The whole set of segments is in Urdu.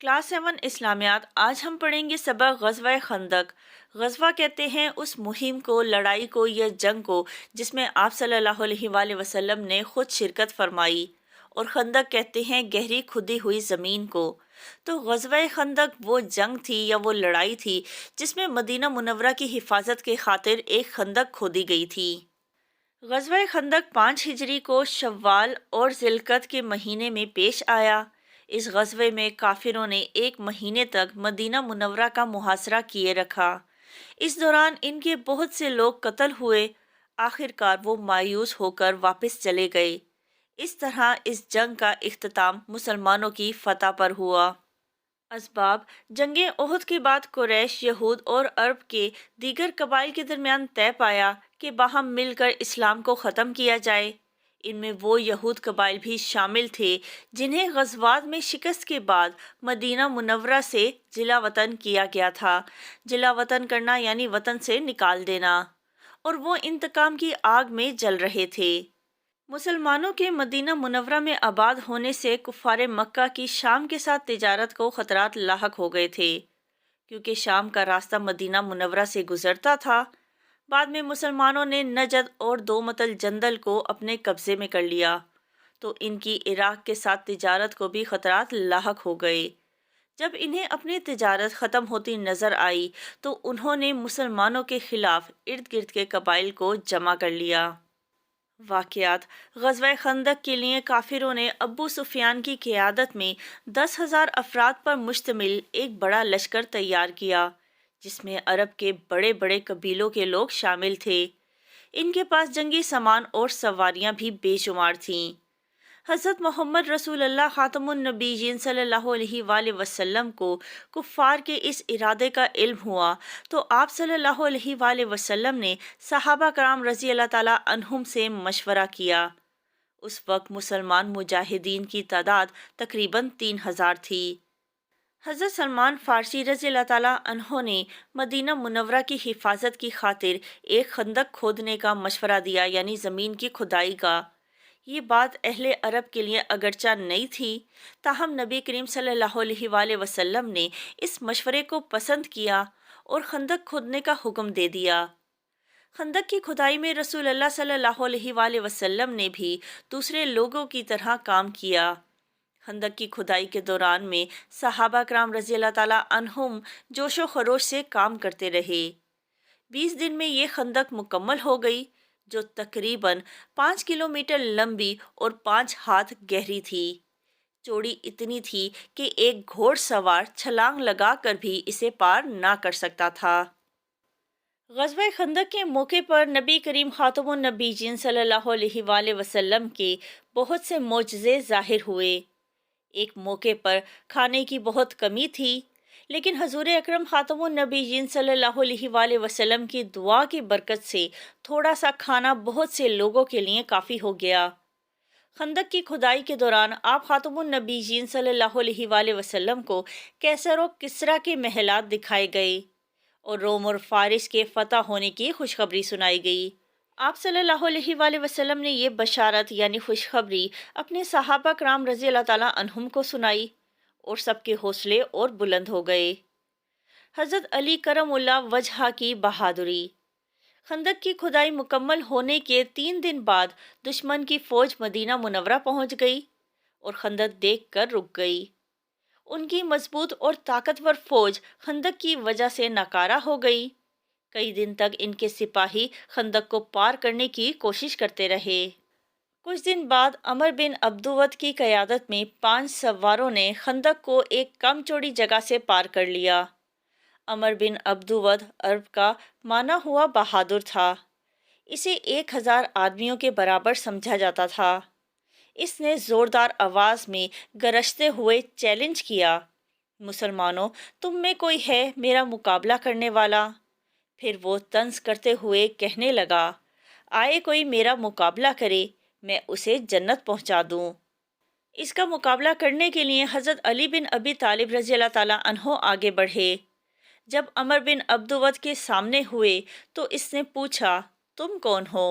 کلاس 7 اسلامیات، آج ہم پڑھیں گے سبق غزوہ خندق۔ غزوہ کہتے ہیں اس مہم کو، لڑائی کو یا جنگ کو جس میں آپ صلی اللہ علیہ وآلہ وسلم نے خود شرکت فرمائی، اور خندق کہتے ہیں گہری کھدی ہوئی زمین کو۔ تو غزوہ خندق وہ جنگ تھی یا وہ لڑائی تھی جس میں مدینہ منورہ کی حفاظت کے خاطر ایک خندق کھودی گئی تھی۔ غزوہ خندق 5 ہجری کو شوال اور ذی القعدہ کے مہینے میں پیش آیا۔ اس غزوے میں کافروں نے 1 مہینے تک مدینہ منورہ کا محاصرہ کیے رکھا۔ اس دوران ان کے بہت سے لوگ قتل ہوئے۔ آخر کار وہ مایوس ہو کر واپس چلے گئے۔ اس طرح اس جنگ کا اختتام مسلمانوں کی فتح پر ہوا۔ اسباب: جنگ احد کے بعد قریش، یہود اور عرب کے دیگر قبائل کے درمیان طے پایا کہ باہم مل کر اسلام کو ختم کیا جائے۔ ان میں وہ یہود قبائل بھی شامل تھے جنہیں غزوات میں شکست کے بعد مدینہ منورہ سے جلا وطن کیا گیا تھا۔ جلا وطن کرنا یعنی وطن سے نکال دینا، اور وہ انتقام کی آگ میں جل رہے تھے۔ مسلمانوں کے مدینہ منورہ میں آباد ہونے سے کفار مکہ کی شام کے ساتھ تجارت کو خطرات لاحق ہو گئے تھے، کیونکہ شام کا راستہ مدینہ منورہ سے گزرتا تھا۔ بعد میں مسلمانوں نے نجد اور دومت الجندل کو اپنے قبضے میں کر لیا، تو ان کی عراق کے ساتھ تجارت کو بھی خطرات لاحق ہو گئے۔ جب انہیں اپنی تجارت ختم ہوتی نظر آئی تو انہوں نے مسلمانوں کے خلاف ارد گرد کے قبائل کو جمع کر لیا۔ واقعات: غزوہ خندق کے لیے کافروں نے ابو سفیان کی قیادت میں 10,000 افراد پر مشتمل ایک بڑا لشکر تیار کیا، جس میں عرب کے بڑے بڑے قبیلوں کے لوگ شامل تھے۔ ان کے پاس جنگی سامان اور سواریاں بھی بے شمار تھیں۔ حضرت محمد رسول اللہ خاتم النبیین صلی اللہ علیہ وآلہ وسلم کو کفار کے اس ارادے کا علم ہوا تو آپ صلی اللہ علیہ وآلہ وسلم نے صحابہ کرام رضی اللہ تعالیٰ عنہم سے مشورہ کیا۔ اس وقت مسلمان مجاہدین کی تعداد تقریباً 3,000 تھی۔ حضرت سلمان فارسی رضی اللہ تعالیٰ عنہ نے مدینہ منورہ کی حفاظت کی خاطر ایک خندق کھودنے کا مشورہ دیا، یعنی زمین کی کھدائی کا۔ یہ بات اہل عرب کے لیے اگرچہ نئی تھی، تاہم نبی کریم صلی اللہ علیہ وآلہ وسلم نے اس مشورے کو پسند کیا اور خندق کھودنے کا حکم دے دیا۔ خندق کی کھدائی میں رسول اللہ صلی اللہ علیہ وآلہ وسلم نے بھی دوسرے لوگوں کی طرح کام کیا۔ خندق کی کھدائی کے دوران میں صحابہ کرام رضی اللہ تعالیٰ عنہم جوش و خروش سے کام کرتے رہے۔ 20 دن میں یہ خندق مکمل ہو گئی، جو تقریباً 5 کلومیٹر لمبی اور 5 ہاتھ گہری تھی۔ چوڑی اتنی تھی کہ ایک گھوڑ سوار چھلانگ لگا کر بھی اسے پار نہ کر سکتا تھا۔ غزوہ خندق کے موقع پر نبی کریم خاتم النبیین صلی اللہ علیہ وآلہ وسلم کے بہت سے معجزے ظاہر ہوئے۔ ایک موقع پر کھانے کی بہت کمی تھی، لیکن حضور اکرم خاتم النبیین صلی اللہ علیہ وآلہ وسلم کی دعا کی برکت سے تھوڑا سا کھانا بہت سے لوگوں کے لیے کافی ہو گیا۔ خندق کی کھدائی کے دوران آپ خاتم النبیین صلی اللہ علیہ وآلہ وسلم کو کیسر و کسریٰ کے محلات دکھائے گئے اور روم اور فارس کے فتح ہونے کی خوشخبری سنائی گئی۔ آپ صلی اللہ علیہ وآلہ وسلم نے یہ بشارت یعنی خوشخبری اپنے صحابہ کرام رضی اللہ تعالیٰ عنہم کو سنائی، اور سب کے حوصلے اور بلند ہو گئے۔ حضرت علی کرم اللہ وجہہ کی بہادری۔ خندق کی کھدائی مکمل ہونے کے 3 دن بعد دشمن کی فوج مدینہ منورہ پہنچ گئی اور خندق دیکھ کر رک گئی۔ ان کی مضبوط اور طاقتور فوج خندق کی وجہ سے ناکارہ ہو گئی۔ کئی دن تک ان کے سپاہی خندق کو پار کرنے کی کوشش کرتے رہے۔ کچھ دن بعد عمر بن عبدود کی قیادت میں 5 سواروں نے خندق کو ایک کم چوڑی جگہ سے پار کر لیا۔ عمر بن عبدود عرب کا مانا ہوا بہادر تھا۔ اسے 1,000 آدمیوں کے برابر سمجھا جاتا تھا۔ اس نے زوردار آواز میں گرجتے ہوئے چیلنج کیا، مسلمانوں، تم میں کوئی ہے میرا مقابلہ کرنے والا؟ پھر وہ طنز کرتے ہوئے کہنے لگا، آئے کوئی میرا مقابلہ کرے، میں اسے جنت پہنچا دوں۔ اس کا مقابلہ کرنے کے لیے حضرت علی بن ابی طالب رضی اللہ تعالیٰ عنہ آگے بڑھے۔ جب عمر بن عبدود کے سامنے ہوئے تو اس نے پوچھا، تم کون ہو؟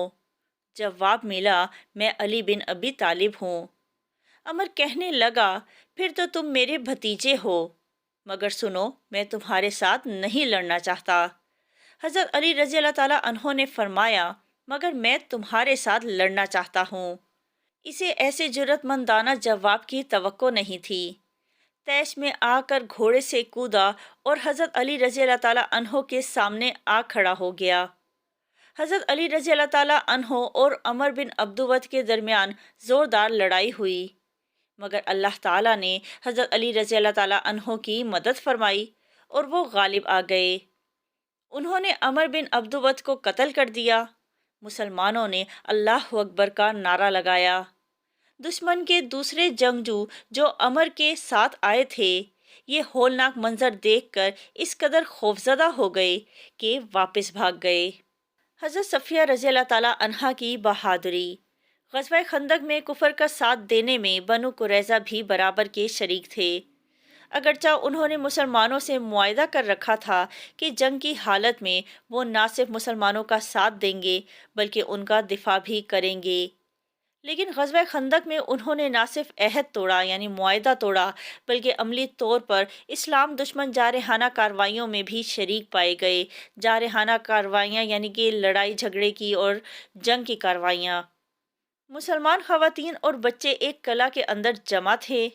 جواب ملا، میں علی بن ابی طالب ہوں۔ عمر کہنے لگا، پھر تو تم میرے بھتیجے ہو، مگر سنو میں تمہارے ساتھ نہیں لڑنا چاہتا۔ حضرت علی رضی اللہ تعالیٰ عنہ نے فرمایا مگر میں تمہارے ساتھ لڑنا چاہتا ہوں۔ اسے ایسے جرأت مندانہ جواب کی توقع نہیں تھی۔ طیش میں آ کر گھوڑے سے کودا اور حضرت علی رضی اللہ تعالیٰ عنہ کے سامنے آ کھڑا ہو گیا۔ حضرت علی رضی اللہ تعالیٰ عنہ اور عمر بن عبدود کے درمیان زوردار لڑائی ہوئی، مگر اللہ تعالیٰ نے حضرت علی رضی اللہ تعالیٰ عنہ کی مدد فرمائی اور وہ غالب آ گئے۔ انہوں نے عمر بن عبدود کو قتل کر دیا۔ مسلمانوں نے اللہ اکبر کا نعرہ لگایا۔ دشمن کے دوسرے جنگجو جو عمر کے ساتھ آئے تھے یہ ہولناک منظر دیکھ کر اس قدر خوفزدہ ہو گئے کہ واپس بھاگ گئے۔ حضرت صفیہ رضی اللہ تعالیٰ عنہا کی بہادری۔ غزوہ خندق میں کفر کا ساتھ دینے میں بنو قریظہ بھی برابر کے شریک تھے، اگرچہ انہوں نے مسلمانوں سے معاہدہ کر رکھا تھا کہ جنگ کی حالت میں وہ نہ صرف مسلمانوں کا ساتھ دیں گے بلکہ ان کا دفاع بھی کریں گے، لیکن غزوہ خندق میں انہوں نے نہ صرف عہد توڑا یعنی معاہدہ توڑا بلکہ عملی طور پر اسلام دشمن جارحانہ کارروائیوں میں بھی شریک پائے گئے۔ جارحانہ کارروائیاں یعنی کہ لڑائی جھگڑے کی اور جنگ کی کارروائیاں۔ مسلمان خواتین اور بچے ایک قلعہ کے اندر جمع تھے۔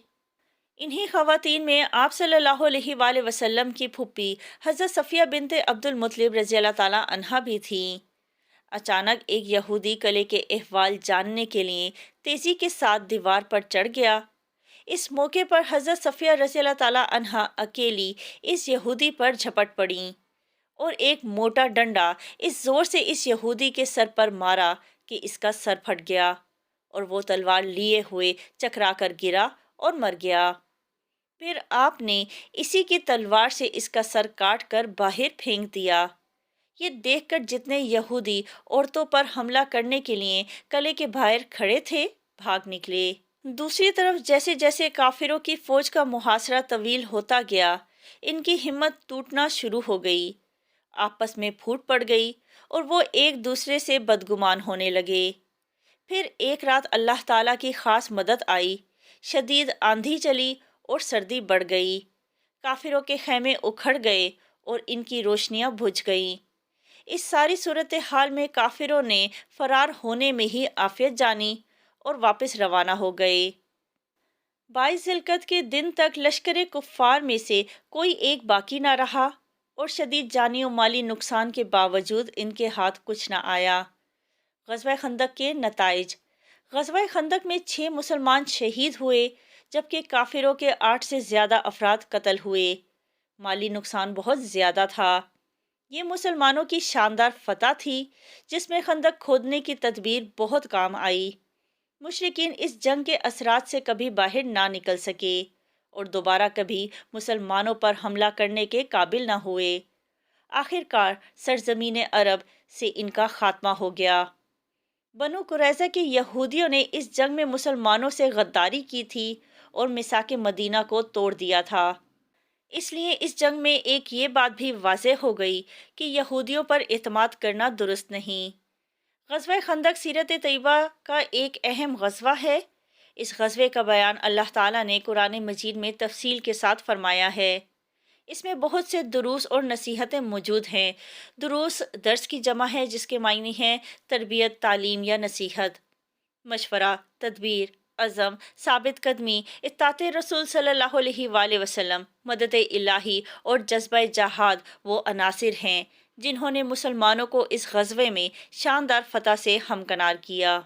انہی خواتین میں آپ صلی اللہ علیہ وآلہ وسلم کی پھوپھی حضرت صفیہ بنت عبد المطلب رضی اللہ تعالیٰ عنہا بھی تھیں۔ اچانک ایک یہودی قلعے کے احوال جاننے کے لیے تیزی کے ساتھ دیوار پر چڑھ گیا۔ اس موقع پر حضرت صفیہ رضی اللہ تعالیٰ عنہا اکیلی اس یہودی پر جھپٹ پڑیں اور ایک موٹا ڈنڈا اس زور سے اس یہودی کے سر پر مارا کہ اس کا سر پھٹ گیا اور وہ تلوار لیے ہوئے چکرا کر گرا اور مر گیا۔ پھر آپ نے اسی کی تلوار سے اس کا سر کاٹ کر باہر پھینک دیا۔ یہ دیکھ کر جتنے یہودی عورتوں پر حملہ کرنے کے لیے قلعے کے باہر کھڑے تھے بھاگ نکلے۔ دوسری طرف جیسے جیسے کافروں کی فوج کا محاصرہ طویل ہوتا گیا ان کی ہمت ٹوٹنا شروع ہو گئی، آپس میں پھوٹ پڑ گئی اور وہ ایک دوسرے سے بدگمان ہونے لگے۔ پھر ایک رات اللہ تعالیٰ کی خاص مدد آئی، شدید آندھی چلی اور سردی بڑھ گئی۔ کافروں کے خیمے اکھڑ گئے اور ان کی روشنیاں بجھ گئیں۔ اس ساری صورتحال میں کافروں نے فرار ہونے میں ہی عافیت جانی اور واپس روانہ ہو گئے۔ 22 ذی القعدہ کے دن تک لشکر کفار میں سے کوئی ایک باقی نہ رہا اور شدید جانی و مالی نقصان کے باوجود ان کے ہاتھ کچھ نہ آیا۔ غزوہ خندق کے نتائج۔ غزوہ خندق میں 6 مسلمان شہید ہوئے جبکہ کافروں کے 8 سے زیادہ افراد قتل ہوئے۔ مالی نقصان بہت زیادہ تھا۔ یہ مسلمانوں کی شاندار فتح تھی جس میں خندق کھودنے کی تدبیر بہت کام آئی۔ مشرکین اس جنگ کے اثرات سے کبھی باہر نہ نکل سکے اور دوبارہ کبھی مسلمانوں پر حملہ کرنے کے قابل نہ ہوئے۔ آخر کار سرزمین عرب سے ان کا خاتمہ ہو گیا۔ بنو قریظہ کے یہودیوں نے اس جنگ میں مسلمانوں سے غداری کی تھی اور میثاق مدینہ کو توڑ دیا تھا۔ اس لیے اس جنگ میں ایک یہ بات بھی واضح ہو گئی کہ یہودیوں پر اعتماد کرنا درست نہیں۔ غزوہ خندق سیرت طیبہ کا ایک اہم غزوہ ہے۔ اس غزوے کا بیان اللہ تعالیٰ نے قرآن مجید میں تفصیل کے ساتھ فرمایا ہے۔ اس میں بہت سے دروس اور نصیحتیں موجود ہیں۔ دروس درس کی جمع ہے جس کے معنی ہیں تربیت، تعلیم یا نصیحت، مشورہ، تدبیر، عزم، ثابت قدمی، اطاعت رسول صلی اللہ علیہ وآلہ وسلم، مدد الہی اور جذبہ جہاد وہ عناصر ہیں جنہوں نے مسلمانوں کو اس غزوے میں شاندار فتح سے ہمکنار کیا۔